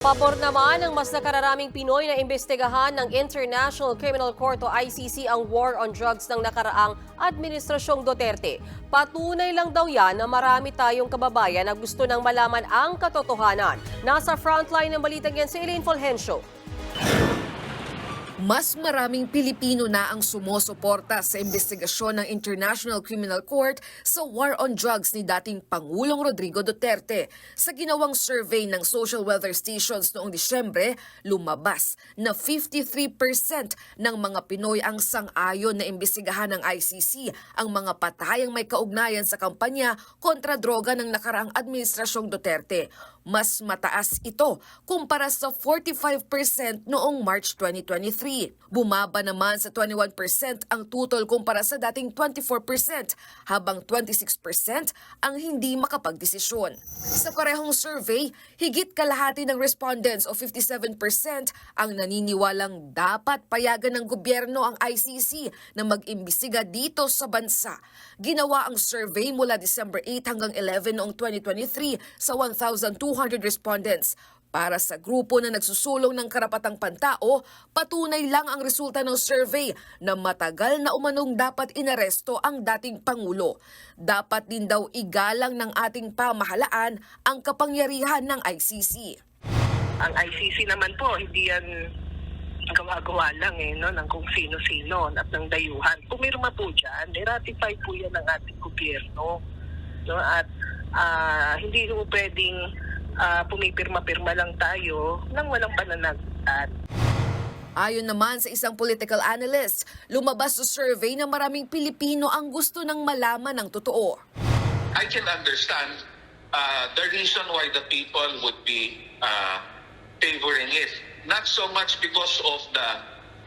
Pabor naman ng mas nakararaming Pinoy na imbestigahan ng International Criminal Court o ICC ang war on drugs ng nakaraang Administrasyong Duterte. Patunay lang daw yan na marami tayong kababayan na gusto nang malaman ang katotohanan. Nasa frontline ng balitang yan si Elaine Fulgencio. Mas maraming Pilipino na ang sumusuporta sa investigasyon ng International Criminal Court sa war on drugs ni dating Pangulong Rodrigo Duterte. Sa ginawang survey ng social weather stations noong Disyembre, lumabas na 53% ng mga Pinoy ang sang-ayon na imbestigahan ng ICC ang mga patayang may kaugnayan sa kampanya kontra droga ng nakaraang Administrasyong Duterte. Mas mataas ito kumpara sa 45% noong March 2023. Bumaba naman sa 21% ang tutol kumpara sa dating 24%, habang 26% ang hindi makapagdesisyon. Sa parehong survey, higit kalahati ng respondents o 57% ang naniniwalang dapat payagan ng gobyerno ang ICC na mag-imbestiga dito sa bansa. Ginawa ang survey mula December 8 hanggang 11 noong 2023 sa 1,200 respondents. Para sa grupo na nagsusulong ng karapatang pantao, patunay lang ang resulta ng survey na matagal na umanong dapat inaresto ang dating Pangulo. Dapat din daw igalang ng ating pamahalaan ang kapangyarihan ng ICC. Ang ICC naman po, hindi yan gawa-gawa lang ng kung sino-sino at ng dayuhan. Pumirma po dyan, ratify po yan ng ating gobyerno. At hindi po pwedeng pumipirma-pirma lang tayo nang walang pananagutan. Ayon naman sa isang political analyst, lumabas sa survey na maraming Pilipino ang gusto ng malaman ng totoo. I can understand the reason why the people would be favoring it. Not so much because of the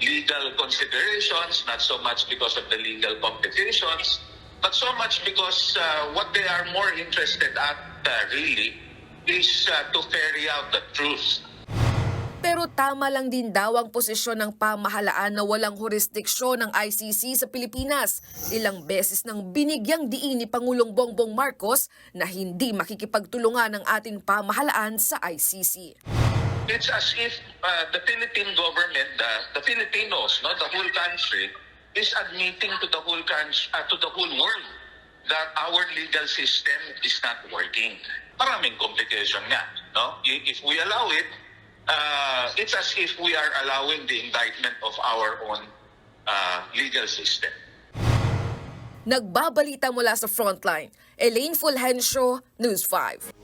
legal considerations, not so much because of the legal complications, but so much because what they are more interested at really is to carry out the truth. Pero tama lang din daw ang posisyon ng pamahalaan na walang jurisdiksyon ng ICC sa Pilipinas. Ilang beses nang binigyang diin ni Pangulong Bongbong Marcos na hindi makikipagtulungan ng ating pamahalaan sa ICC. It's as if the Philippine government, the Filipinos, the whole country, is admitting to the whole country, to the whole world that our legal system is not working. Maraming complication nga. If we allow it, it's as if we are allowing the indictment of our own legal system. Nagbabalita mula sa Frontline, Elaine Fulgencio, News 5.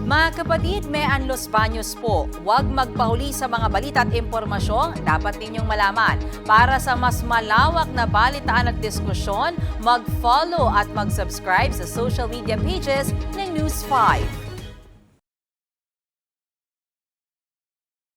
Mga kapatid, Mean Los Baños po. Huwag magpahuli sa mga balita at impormasyong dapat ninyong malaman. Para sa mas malawak na balitaan at diskusyon, mag-follow at mag-subscribe sa social media pages ng News 5.